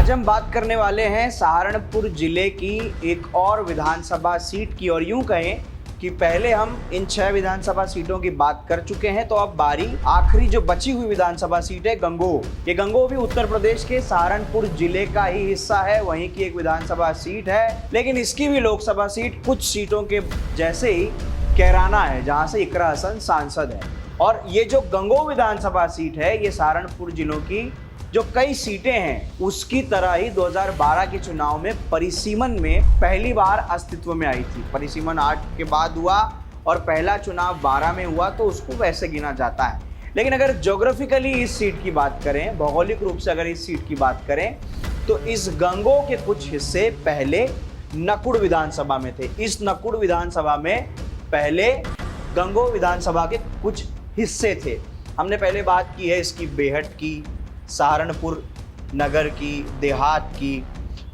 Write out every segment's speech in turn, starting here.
आज हम बात करने वाले हैं सहारनपुर जिले की एक और विधानसभा सीट की। और यूं कहें कि पहले हम इन 6 विधानसभा सीटों की बात कर चुके हैं, तो अब बारी आखिरी जो बची हुई विधानसभा सीट है गंगोह। ये गंगोह भी उत्तर प्रदेश के सहारनपुर जिले का ही हिस्सा है, वहीं की एक विधानसभा सीट है। लेकिन इसकी भी लोकसभा सीट कुछ सीटों के जैसे ही कैराना है, जहां से इकरा हसन सांसद है। और ये जो गंगोह विधानसभा सीट है, ये सहारनपुर जिलों की जो कई सीटें हैं उसकी तरह ही 2012 के चुनाव में परिसीमन में पहली बार अस्तित्व में आई थी। परिसीमन 8 के बाद हुआ और पहला चुनाव 12 में हुआ, तो उसको वैसे गिना जाता है। लेकिन अगर ज्योग्राफिकली इस सीट की बात करें, भौगोलिक रूप से अगर इस सीट की बात करें, तो इस गंगोह के कुछ हिस्से पहले नकुड़ विधानसभा में थे। इस नकुड़ विधानसभा में पहले गंगोह विधानसभा के कुछ हिस्से थे। हमने पहले बात की है इसकी बेहट की, सहारनपुर नगर की, देहात की,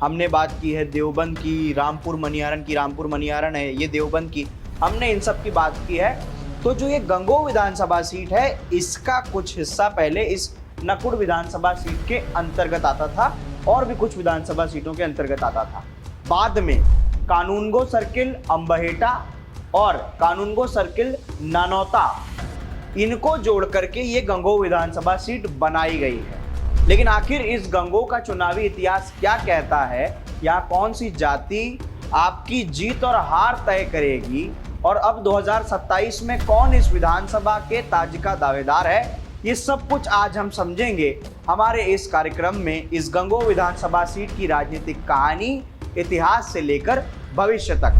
हमने बात की है देवबंद की, रामपुर मनिहारन की, रामपुर मनिहारन है ये देवबंद की, हमने इन सब की बात की है। तो जो ये गंगोह विधानसभा सीट है, इसका कुछ हिस्सा पहले इस नकुड़ विधानसभा सीट के अंतर्गत आता था और भी कुछ विधानसभा सीटों के अंतर्गत आता था। बाद में कानूनगो सर्किल अंबहेटा और कानूनगो सर्किल नानौता, इनको जोड़ करके ये गंगोह विधानसभा सीट बनाई गई है। लेकिन आखिर इस गंगोह का चुनावी इतिहास क्या कहता है, यहाँ कौन सी जाति आपकी जीत और हार तय करेगी, और अब 2027 में कौन इस विधानसभा के ताज का दावेदार है, ये सब कुछ आज हम समझेंगे हमारे इस कार्यक्रम में। इस गंगोह विधानसभा सीट की राजनीतिक कहानी इतिहास से लेकर भविष्य तक।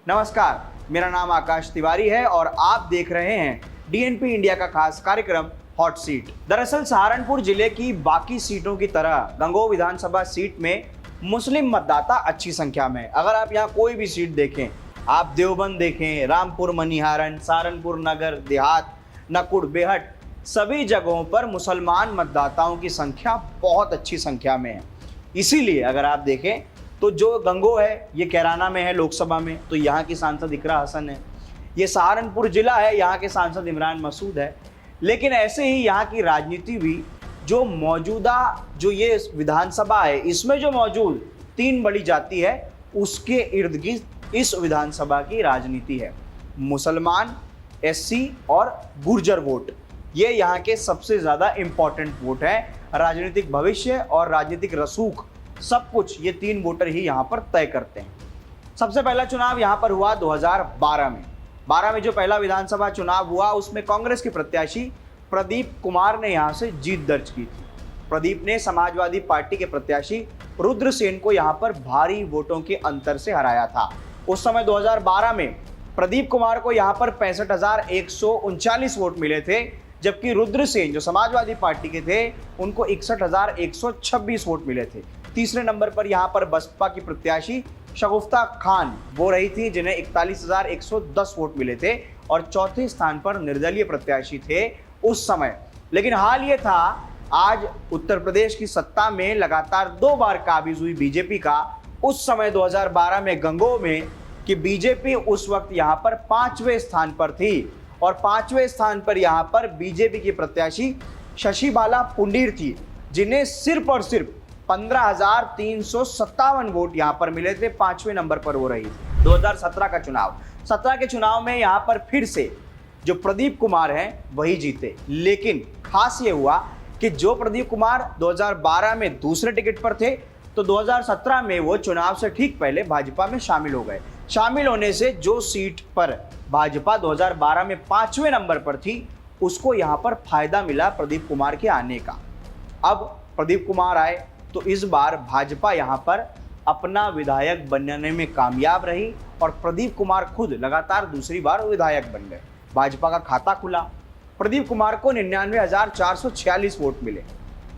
नमस्कार, मेरा नाम आकाश तिवारी है और आप देख रहे हैं डीएनपी इंडिया का खास कार्यक्रम हॉट सीट। दरअसल सहारनपुर जिले की बाकी सीटों की तरह गंगोह विधानसभा सीट में मुस्लिम मतदाता अच्छी संख्या में है। अगर आप यहाँ कोई भी सीट देखें, आप देवबंद देखें, रामपुर मनिहारन, सहारनपुर नगर, देहात, नकुड़, बेहट, सभी जगहों पर मुसलमान मतदाताओं की संख्या बहुत अच्छी संख्या में है। इसीलिए अगर आप देखें तो जो गंगोह है ये कैराना में है लोकसभा में, तो यहाँ की सांसद इकरा हसन है। ये सहारनपुर जिला है, यहाँ के सांसद इमरान मसूद है। लेकिन ऐसे ही यहाँ की राजनीति भी जो मौजूदा जो ये विधानसभा है, इसमें जो मौजूद 3 बड़ी जाति है, उसके इर्द गिर्द इस विधानसभा की राजनीति है। मुसलमान, एससी और गुर्जर वोट, ये यहाँ के सबसे ज़्यादा इम्पॉर्टेंट वोट है। राजनीतिक भविष्य और राजनीतिक रसूख सब कुछ ये 3 वोटर ही यहाँ पर तय करते हैं। सबसे पहला चुनाव यहाँ पर हुआ 2012 में। 12 में जो पहला विधानसभा चुनाव हुआ, उसमें कांग्रेस के प्रत्याशी प्रदीप कुमार ने यहाँ से जीत दर्ज की थी। प्रदीप ने समाजवादी पार्टी के प्रत्याशी रुद्र सेन को यहाँ पर भारी वोटों के अंतर से हराया था। उस समय 2012 में प्रदीप कुमार को यहाँ पर 65,139 वोट मिले थे, जबकि रुद्र सेन जो समाजवादी पार्टी के थे, उनको 61,126 वोट मिले थे। तीसरे नंबर पर यहाँ पर बसपा की प्रत्याशी शगुफ्ता खान वो रही थी, जिन्हें 41,110 वोट मिले थे, और चौथे स्थान पर निर्दलीय प्रत्याशी थे उस समय। लेकिन हाल ये था, आज उत्तर प्रदेश की सत्ता में लगातार 2 बार काबिज हुई बीजेपी का, उस समय 2012 में गंगोह में, कि बीजेपी उस वक्त यहाँ पर 5वें स्थान पर थी, और 5वें स्थान पर यहाँ पर बीजेपी की प्रत्याशी शशि बाला पुंडीर थी, जिन्हें सिर्फ और सिर्फ 15,357 वोट यहाँ पर मिले थे। 5वें नंबर पर हो रही थी। 2017 का चुनाव, 17 के चुनाव में यहाँ पर फिर से जो प्रदीप कुमार हैं वही जीते। लेकिन खास ये हुआ कि जो प्रदीप कुमार 2012 में दूसरे टिकट पर थे, तो 2017 में वो चुनाव से ठीक पहले भाजपा में शामिल हो गए। शामिल होने से जो सीट पर भाजपा 2012 में 5वें नंबर पर थी, उसको यहाँ पर फायदा मिला प्रदीप कुमार के आने का। अब प्रदीप कुमार आए तो इस बार भाजपा यहाँ पर अपना विधायक बनने में कामयाब रही, और प्रदीप कुमार खुद लगातार दूसरी बार विधायक बन गए। भाजपा का खाता खुला। प्रदीप कुमार को 99,446 वोट मिले,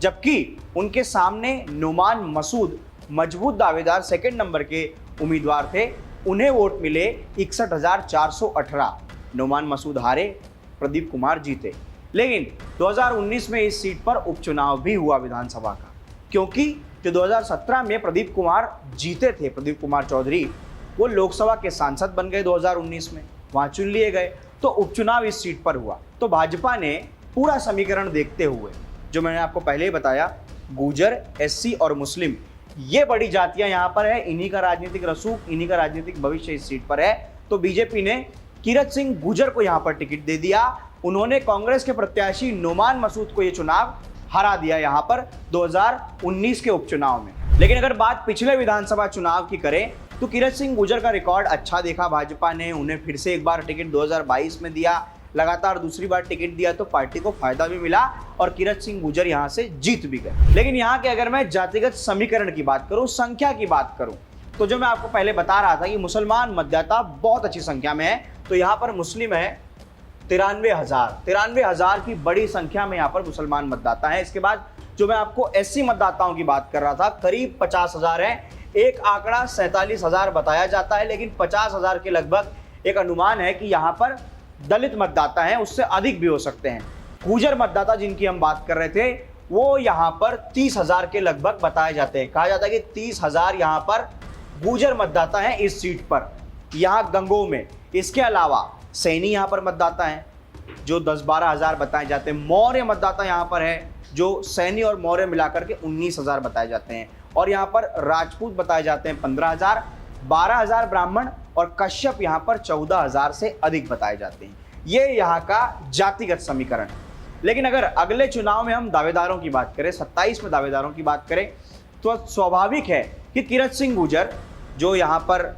जबकि उनके सामने नुमान मसूद मजबूत दावेदार सेकंड नंबर के उम्मीदवार थे, उन्हें वोट मिले 61,418। नुमान मसूद हारे, प्रदीप कुमार जीते। लेकिन 2019 में इस सीट पर उपचुनाव भी हुआ विधानसभा का, क्योंकि जो 2017 में प्रदीप कुमार जीते थे, प्रदीप कुमार चौधरी, वो लोकसभा के सांसद बन गए 2019 में, वहाँ चुन लिए गए। तो उपचुनाव इस सीट पर हुआ। तो भाजपा ने पूरा समीकरण देखते हुए, जो मैंने आपको पहले ही बताया, गुर्जर, एससी और मुस्लिम, ये बड़ी जातियां यहां पर है, इन्हीं का राजनीतिक रसूख, इन्हीं का राजनीतिक भविष्य इस सीट पर है। तो बीजेपी ने कीरत सिंह गुर्जर को यहां पर टिकट दे दिया। उन्होंने कांग्रेस के प्रत्याशी नुमान मसूद को यह चुनाव हरा दिया यहां पर 2019 के उपचुनाव में। लेकिन अगर बात पिछले विधानसभा चुनाव की करें तो कीरत सिंह गुर्जर का रिकॉर्ड अच्छा देखा भाजपा ने। उन्हें फिर से एक बार टिकट 2022 में दिया, लगातार दूसरी बार टिकट दिया तो पार्टी को फायदा भी मिला और कीरत सिंह गुर्जर यहां से जीत भी गए। लेकिन यहां के अगर मैं जातिगत समीकरण की बात करूं, संख्या की बात करूं, तो जो मैं आपको पहले बता रहा था कि मुसलमान मतदाता बहुत अच्छी संख्या में है, तो यहां पर मुस्लिम है 93,000 की बड़ी संख्या में यहां पर मुसलमान मतदाता है। इसके बाद जो मैं आपको एससी मतदाताओं की बात कर रहा था, करीब 50,000 है। एक आंकड़ा 47,000 बताया जाता है, लेकिन 50,000 के लगभग एक अनुमान है कि यहां पर दलित मतदाता हैं, उससे अधिक भी हो सकते हैं। गुर्जर मतदाता जिनकी हम बात कर रहे थे वो यहां पर 30,000 के लगभग बताए जाते हैं। कहा जाता है कि 30,000 यहां पर गुर्जर मतदाता हैं इस सीट पर, यहां गंगोह में। इसके अलावा सैनी यहां पर मतदाता हैं जो 10-12 हज़ार बताए जाते हैं। मौर्य मतदाता यहां पर है जो सैनी और मौर्य मिलाकर के 19,000 बताए जाते हैं। और यहां पर राजपूत बताए जाते हैं 15,000, 12,000 ब्राह्मण और कश्यप यहां पर 14,000 से अधिक बताए जाते हैं। ये यहां का जातिगत समीकरण। लेकिन अगर अगले चुनाव में हम दावेदारों की बात करें, 27 में दावेदारों की बात करें, तो स्वाभाविक है कि कीरत सिंह गुर्जर जो यहां पर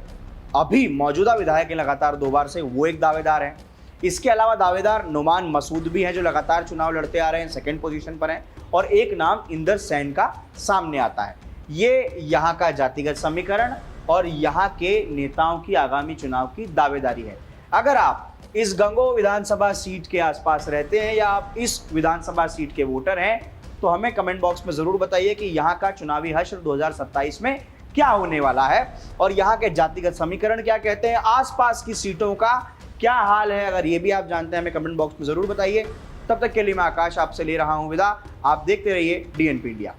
अभी मौजूदा विधायक हैं लगातार 2 बार से, वो एक दावेदार हैं। इसके अलावा दावेदार नुमान मसूद भी हैं जो लगातार चुनाव लड़ते आ रहे हैं, सेकंड पोजीशन पर हैं। और एक नाम इंदर सैन का सामने आता है। ये यहाँ का जातिगत समीकरण और यहाँ के नेताओं की आगामी चुनाव की दावेदारी है। अगर आप इस गंगोह विधानसभा सीट के आसपास रहते हैं या आप इस विधानसभा सीट के वोटर हैं तो हमें कमेंट बॉक्स में ज़रूर बताइए कि यहाँ का चुनावी हश्र 2027 में क्या होने वाला है और यहाँ के जातिगत समीकरण क्या कहते हैं, आसपास की सीटों का क्या हाल है। अगर ये भी आप जानते हैं हमें कमेंट बॉक्स में ज़रूर बताइए। तब तक के लिए मैं आकाश आपसे ले रहा हूँ विदा। आप देखते रहिए DNP इंडिया।